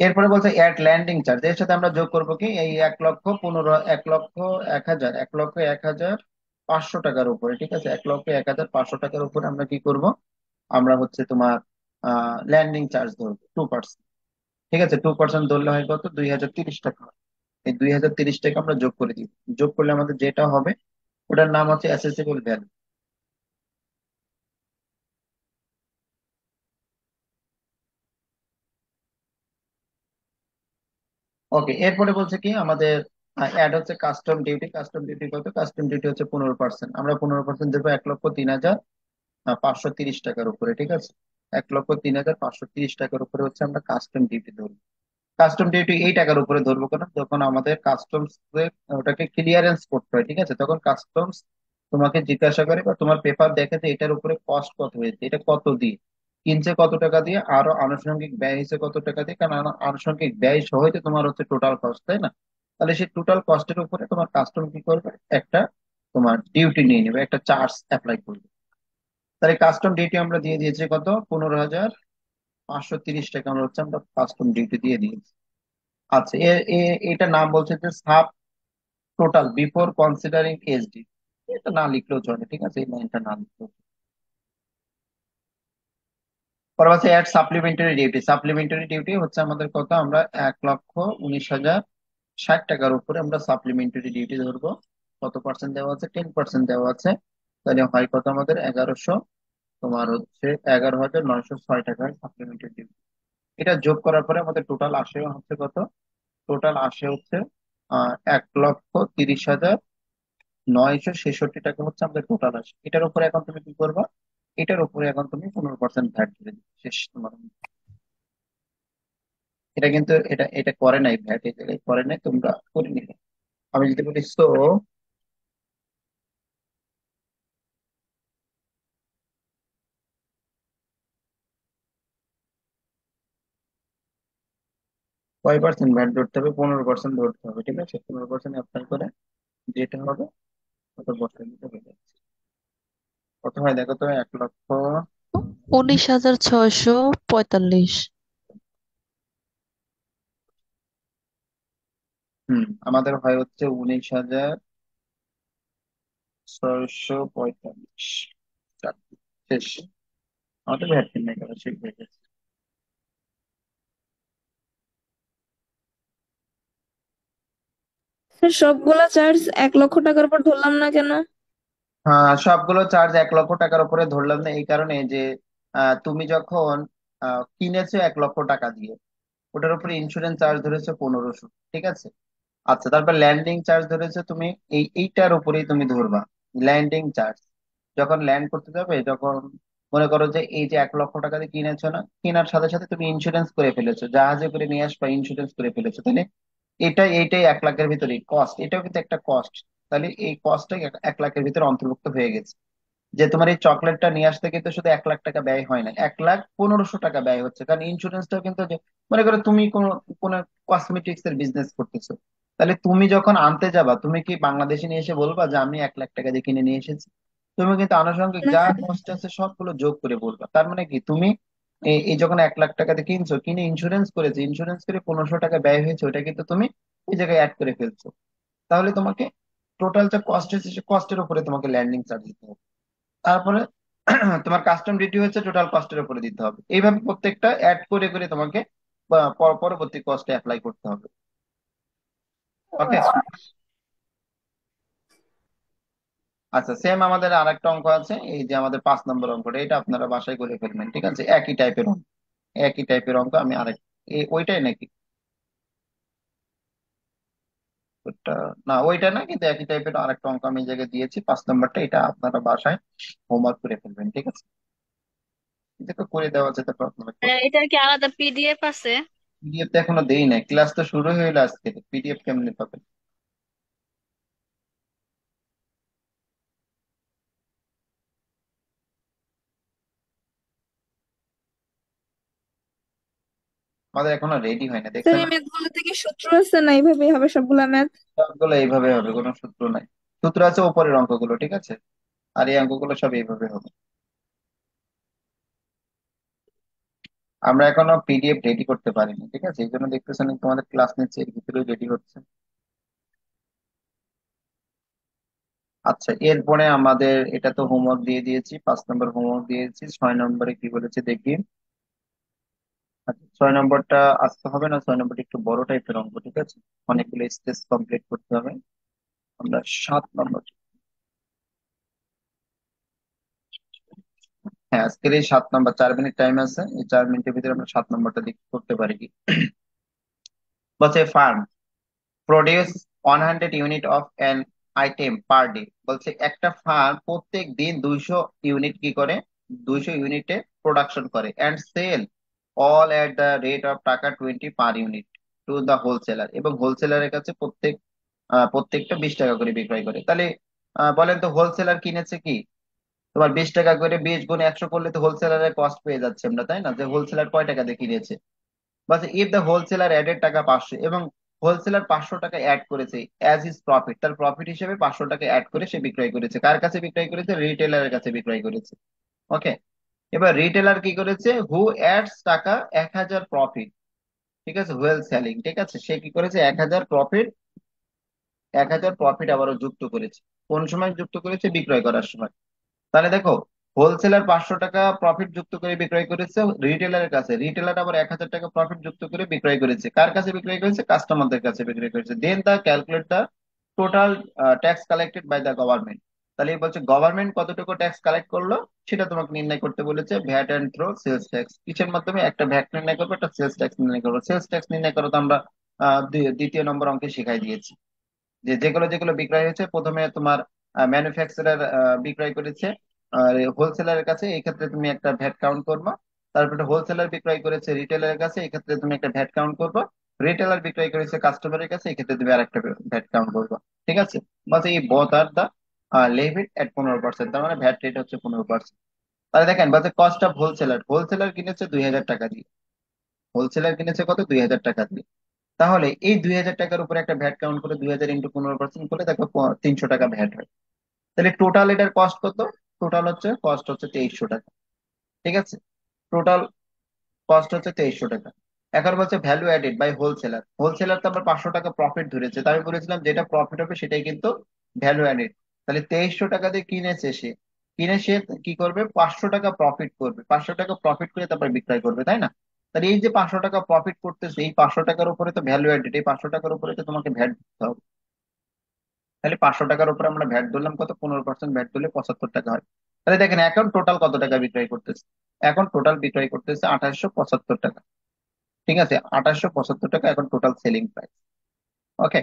এরপরে বলছে অ্যাট ল্যান্ডিং চার্জ, এর সাথে আমরা যোগ করবো কি, এই 1,15,000, 1,01,500 টাকার উপরে, ঠিক আছে, 1,01,500 টাকার উপরে আমরা কি করব, আমরা হচ্ছে তোমার ল্যান্ডিং চার্জ ধরবো 2%, ঠিক আছে, 2% ধরলে হয় কত, 2,030 টাকা হয়। এই 2,030 টাকা আমরা যোগ করে দিব, যোগ করলে আমাদের যেটা হবে ওটার নাম হচ্ছে অ্যাসেসেবল ভ্যালু। ওকে, এরপরে বলছে কি আমাদের অ্যাড হচ্ছে কাস্টম ডিউটি, কাস্টম ডিউটি কত, কাস্টম ডিউটি হচ্ছে 15%, আমরা 15% দেবো 1,03,530 টাকার উপরে, ঠিক আছে, 1,03,530 টাকার উপরে হচ্ছে আমরা কাস্টম ডিউটি ধরবো। কাস্টম ডিউটি এই টাকার উপরে ধরবো কেন, যখন আমাদের কাস্টমস ওটাকে ক্লিয়ারেন্স করতে হয়, ঠিক আছে, তখন কাস্টমস তোমাকে জিজ্ঞাসা করে বা তোমার পেপার দেখে যে এটার উপরে কস্ট কত হয়েছে, এটা কত দিয়ে কিনছে, কত টাকা দিয়ে, আরো আনুষঙ্গিক ব্যয় হয়েছে কত টাকা দিয়ে, কারণ আনুষঙ্গিক ব্যয় সহ তো তোমার হচ্ছে টোটাল কস্ট, তাই না? তাহলে সেই টোটাল কস্টের উপরে তোমার কাস্টম কি করবে, একটা তোমার ডিউটি নিয়ে নেবে, একটা চার্জ অ্যাপ্লাই করবে। তাহলে কাস্টম ডিউটি আমরা দিয়ে দিয়েছি কত, 15,530 টাকা আমরা হচ্ছে আমরা কাস্টম ডিউটি দিয়ে দিয়েছি। আচ্ছা এটা নাম বলছে যে sub total before considering SD, এটা না লিখলেও চলে, ঠিক আছে, এই লাইনটা না লিখলেও চলে। পরে আছে add supplementary duty, supplementary duty হচ্ছে আমাদের কত, আমরা 1,19,060 টাকার উপরে আমরা সাপ্লিমেন্টারি ডিউটি ধরবো। কত পার্সেন্ট দেওয়া আছে, 10% দেওয়া আছে। তাহলে হয় কত আমাদের 1100, তোমার হচ্ছে 11,906 টাকার সাপ্লিমেন্টারি ডিউটি। এটা যোগ করার পরে আমাদের টোটাল আসে হচ্ছে কত, টোটাল আসে হচ্ছে 1,30,966 টাকা হচ্ছে আমাদের টোটাল আসে। এটার উপরে এখন তুমি কি করবা, এটার উপরে এখন তুমি 15% ভ্যাট ধরে দিবে, শেষ তোমার। এটা কিন্তু এটা এটা করে নাই ভ্যাট, এই জায়গায় করে নাই, তোমরা করে নিবে। আমি যদি বলি সো কয় পার্সেন্ট ভ্যাট ধরতে হবে? 15% ধরতে হবে, ঠিক আছে? 15% অ্যাপ্লাই করে যেটা হবে কত বছর দিতে হয়ে যাচ্ছে। কত হয় দেখো তো, 1 লক্ষ। 19,645। আমাদের হয় হচ্ছে 19,645। শেষ। আমাদের ভ্যাট নির্ণয় করা শেষ হয়ে গেছে। স্যার সবগুলা চার্জ 1 লক্ষ টাকার উপর ধরলাম না কেন? হ্যাঁ, সবগুলো চার্জ 1 লক্ষ টাকার উপরে ধরলাম না এই কারণে যে তুমি যখন কিনেছো 1 লক্ষ টাকা দিয়ে, ওটার উপরে ইন্স্যুরেন্স চার্জ ধরেছে 1500, ঠিক আছে? আচ্ছা, তারপর ল্যান্ডিং চার্জ ধরেছে তুমি, এইটার উপরেই তুমি ধরবা ল্যান্ডিং চার্জ। যখন ল্যান্ড করতে যাবে, যখন মনে করো যে এই যে 1 লক্ষ টাকা দিয়ে কিনেছো না, কেনার সাথে সাথে তুমি ইন্স্যুরেন্স করে ফেলেছো, জাহাজে করে নিয়ে আসবা, ইন্স্যুরেন্স করে ফেলেছো, তাহলে এইটাই 1 লাখের ভিতরে কস্ট, এটাও কিন্তু একটা কস্ট। তাহলে এই কস্টটা 1 লাখের ভিতরে অন্তর্ভুক্ত হয়ে গেছে। যে তোমার এই চকলেটটা নিয়ে আসতে কিন্তু শুধু 1 লাখ টাকা ব্যয় হয় না, 1,15,00০ টাকা ব্যয় হচ্ছে, কারণ ইন্স্যুরেন্সটাও কিন্তু মনে করো তুমি কোনো কসমেটিক্স এর বিজনেস করতেছো, তাহলে তুমি যখন আনতে যাবা, তুমি কি বাংলাদেশে নিয়ে এসে বলবা যে আমি 1 লাখ টাকা দিয়ে কিনে নিয়ে এসেছি? তুমি কিন্তু আনুষঙ্গিক না যা স্যার। কষ্ট আছে সবগুলো যোগ করে বলবা। তার মানে কি, তুমি এই যখন 1 লাখ টাকা দিয়ে কিনছো, কিনে ইন্স্যুরেন্স করেছে, ইন্স্যুরেন্স করে 1500 টাকা ব্যয় হয়েছে, ওটা কিন্তু তুমি এই জায়গায় অ্যাড করে ফেলছো। তাহলে তোমাকে টোটাল যে কস্ট হচ্ছে, সে কস্টের উপরে তোমাকে ল্যান্ডিং চার্জ দিতে হবে। তারপরে তোমার কাস্টম ডিউটি হচ্ছে টোটাল কস্টের উপরে দিতে হবে। এইভাবে প্রত্যেকটা অ্যাড করে করে তোমাকে পরবর্তী কস্টে অ্যাপ্লাই করতে হবে। ওকে। আচ্ছা। আচ্ছা, সেম আমাদের আরেকটা অঙ্ক আছে, এই যে আমাদের 5 নম্বর অঙ্কটা, এটা আপনারা বাসায় করে ফেলবেন, ঠিক আছে? একই টাইপের অঙ্ক, একই টাইপের অঙ্ক। আমি আরেক ওইটাই নাকি ওটা, না ওইটা না, কিন্তু একই টাইপের আরেকটা অঙ্ক আমি এই জায়গায় দিয়েছি, 5 নম্বরটা। এটা আপনারা বাসায় হোমওয়ার্ক করে ফেলবেন, ঠিক আছে? এটা তো করে দেওয়া যেতে পারে, আপনারা করবেন। এটার কি আলাদা পিডিএফ আছে? পিডিএফ তো এখনো দেই নাই, ক্লাস তো শুরু হয়ে গেল আজকে, পিডিএফ কেমনে পাবেন? আমাদের এখনো রেডি হয় না, স্যার দেখছেন এই না? ম্যাথ গুলোতে কি সূত্র আছে না এইভাবেই হবে সবগুলা ম্যাথ? সবগুলো এইভাবে হবে, কোনো সূত্র নাই। সূত্র আছে উপরের অঙ্কগুলো, ঠিক আছে? আর এই অঙ্কগুলো সব এইভাবে হবে। আমরা এখনো পিডিএফ রেডি করতে পারিনি, ঠিক আছে? এই জন্য দেখতেছেন তোমাদের ক্লাস নিচ্ছে, এর ভিতরে রেডি হচ্ছে। আচ্ছা, এরপরে আমাদের এটা তো হোমওয়ার্ক দিয়ে দিয়েছি, 5 নম্বর হোমওয়ার্ক দিয়েছি। 6 নম্বরে কি বলেছে দেখি। আচ্ছা, 6 নম্বরটা আসতে হবে না, 6 নম্বরটা একটু বড় টাইপের অঙ্ক, ঠিক আছে? অনেকগুলো স্টেজ কমপ্লিট করতে হবে। আমরা 7 নম্বর। হ্যাঁ, আজকের এই 7 নম্বর, 4 মিনিট টাইম আছে, এই 4 মিনিটের ভিতরে আমরা 7 নম্বরটা করতে পারি কি। বলছে farm produce 100 unit of an item per day. বলছে একটা ফার্ম প্রত্যেক দিন 200 ইউনিট কি করে, 200 ইউনিটে প্রোডাকশন করে, and sell all at the rate of টাকা 20 per unit to the wholesaler. এবং হোলসেলারের কাছে প্রত্যেকটা 20 টাকা করে বিক্রয় করে। তাহলে বলেন তো, হোলসেলার কিনেছে কি তোমার 20 টাকা করে, 20 গুণ 100 করলে তো হোলসেলারের কস্ট পেয়ে যাচ্ছে আমরা, তাই না? যে হোলসেলার কয় টাকা দিয়ে কিনেছে। বাস ইফ দ্য হোলসেলার অ্যাডেড টাকা 500, এবং হোলসেলার 500 টাকা অ্যাড করেছে অ্যাজ ইজ প্রফিট, তার প্রফিট হিসেবে 500 টাকা অ্যাড করে সে বিক্রয় করেছে। কার কাছে বিক্রয় করেছে? রিটেলারের কাছে বিক্রয় করেছে। ওকে। এবার রিটেলার কি করেছে? হু অ্যাডস টাকা 1000 প্রফিট, ঠিক আছে? হুয়েল সেলিং, ঠিক আছে? সে কি করেছে? 1000 প্রফিট, 1000 প্রফিট আবারও যুক্ত করেছে। কোন সময় যুক্ত করেছে? বিক্রয় করার সময়। তাহলে দেখো, হোলসেলার 500 টাকা প্রফিট যুক্ত করে বিক্রয় করেছে রিটেলারের কাছে, রিটেলার আবার 1000 টাকা প্রফিট যুক্ত করে বিক্রয় করেছে কার কাছে? বিক্রয় করেছে কাস্টমারদের কাছে বিক্রয় করেছে। Then the calculate the total tax collected by the government. তাহলে এই বলছে গভর্নমেন্ট কতটুকু ট্যাক্স কালেক্ট করলো, সেটা তোমাকে নির্ণয় করতে বলেছে। VAT and through sales tax, কিসের মাধ্যমে? একটা ভ্যাট নির্ণয় করবো, একটা সেলস ট্যাক্স নির্ণয় করবো। সেলস ট্যাক্স নির্ণয় করো তো আমরা দ্বিতীয় নম্বর অঙ্কে শিখাই দিয়েছি, যে যেগুলো যেগুলো বিক্রয় হয়েছে, প্রথমে তোমার ম্যানুফ্যাকচারার বিক্রয় করেছে হোলসেলারের কাছে, এই ক্ষেত্রে তুমি একটা ভ্যাট কাউন্ট করবা। তারপরে হোলসেলার বিক্রয় করেছে রিটেলারের কাছে, এই ক্ষেত্রে তুমি একটা ভ্যাট কাউন্ট করবা। রিটেলার বিক্রয় করেছে কাস্টমারের কাছে, এই ক্ষেত্রে তুমি আর একটা ভ্যাট কাউন্ট করবা, ঠিক আছে? বাস এই বোথ আর দা লেভিড এট 15%, তার মানে ভ্যাট রেট হচ্ছে 15%। তাহলে দেখেন, বাজে কস্ট অফ হোলসেলার, হোলসেলার কিনেছে 2000 টাকা দিয়ে। হোলসেলার কিনেছে কত? 2000 টাকা দিয়ে। তাহলে এই 2000 টাকার উপরে একটা ভ্যাট কাউন্ট করে 2000 × 15% করলে দেখো 300 টাকা ভ্যাট হয়। তাহলে টোটাল এটার কস্ট কত? টোটাল হচ্ছে কস্ট হচ্ছে 2300 টাকা। ঠিক আছে, টোটাল কস্ট হচ্ছে 2300 টাকা। এখন বলছে value added by wholesaler. Wholesaler তো আমরা 500 টাকা প্রফিট ধরেছে, তাই আমি বলেছিলাম যেটা প্রফিট হবে সেটাই কিন্তু ভ্যালু অ্যাডেড। তাহলে 2300 টাকা দিয়ে কিনেছে সে, কিনে সে কি করবে? 500 টাকা প্রফিট করবে, 500 টাকা প্রফিট করে তারপরে বিক্রয় করবে, তাই না? তাহলে এই যে 500 টাকা প্রফিট করতেছে, এই 500 টাকার উপরে তো ভ্যালু অ্যাডেড, এই 500 টাকার উপরে তো তোমাকে ভ্যাট দিতে হবে। তাহলে 500 টাকার উপরে আমরা ভ্যাট ধরলাম কত? 15% ভ্যাট ধরলে 75 টাকা হয়। তাহলে দেখেন এখন টোটাল কত টাকা বিক্রয় করতেছে? এখন টোটাল বিক্রয় করতেছে 2875 টাকা। ঠিক আছে, 2875 টাকা এখন টোটাল সেলিং প্রাইস। ওকে।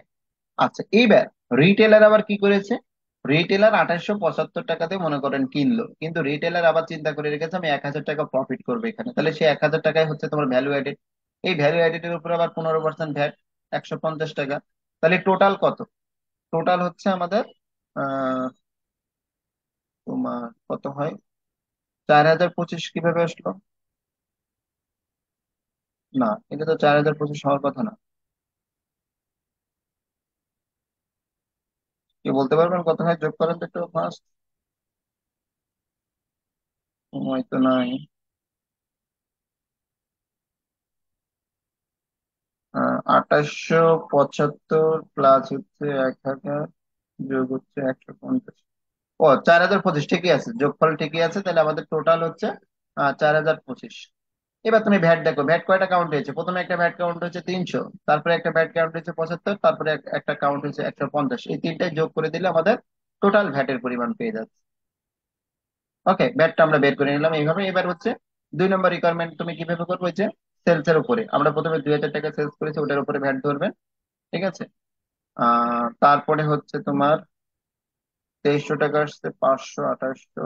আচ্ছা, এইবার রিটেলার আবার কি করেছে? রিটেলার 2875 টাকাতে মনে করেন কিনলো, কিন্তু রিটেলার আবার চিন্তা করে রেখেছে আমি 1000 টাকা প্রফিট করবো এখানে, তাহলে সে 1000 টাকায় হচ্ছে তোমার ভ্যালু অ্যাডেড। এই ভ্যালু অ্যাডেড এর উপর আবার 15% ভ্যাট, 150 টাকা। তাহলে টোটাল কত? টোটাল হচ্ছে আমাদের তোমার কত হয়? 4025 কিভাবে আসলো? না, এটা তো 4025 হওয়ার কথা না। কেউ বলতে পারবেন কত হয়? যোগ করেন তো একটু ফার্স্ট। সময় তো নাই। 2875 প্লাস হচ্ছে 1000 যোগ হচ্ছে 150। ও, 4025 ঠিকই আছে, যোগফল ঠিকই আছে, তাহলে আমাদের টোটাল হচ্ছে 4025। এবার তুমি ভ্যাট দেখো, ভ্যাট কয়টা কাউন্ট হয়েছে? প্রথমে একটা ভ্যাট কাউন্ট হয়েছে 300, তারপরে একটা ভ্যাট কাউন্ট হয়েছে 75, তারপরে একটা কাউন্ট হয়েছে 150। এই তিনটাই যোগ করে দিলে আমাদের টোটাল ভ্যাটের পরিমাণ পেয়ে যাচ্ছে। ওকে, ভ্যাটটা আমরা বের করে নিলাম এইভাবে। এবার হচ্ছে 2 নম্বর রিকোয়ারমেন্ট তুমি কিভাবে করবে? হচ্ছে সেলস এর উপরে আমরা প্রথমে 2000 টাকা সেলস করেছি, ওটার উপরে ভ্যাট ধরবে। ঠিক আছে, তারপরে হচ্ছে তোমার 2300 টাকা আসছে, 500, 2800,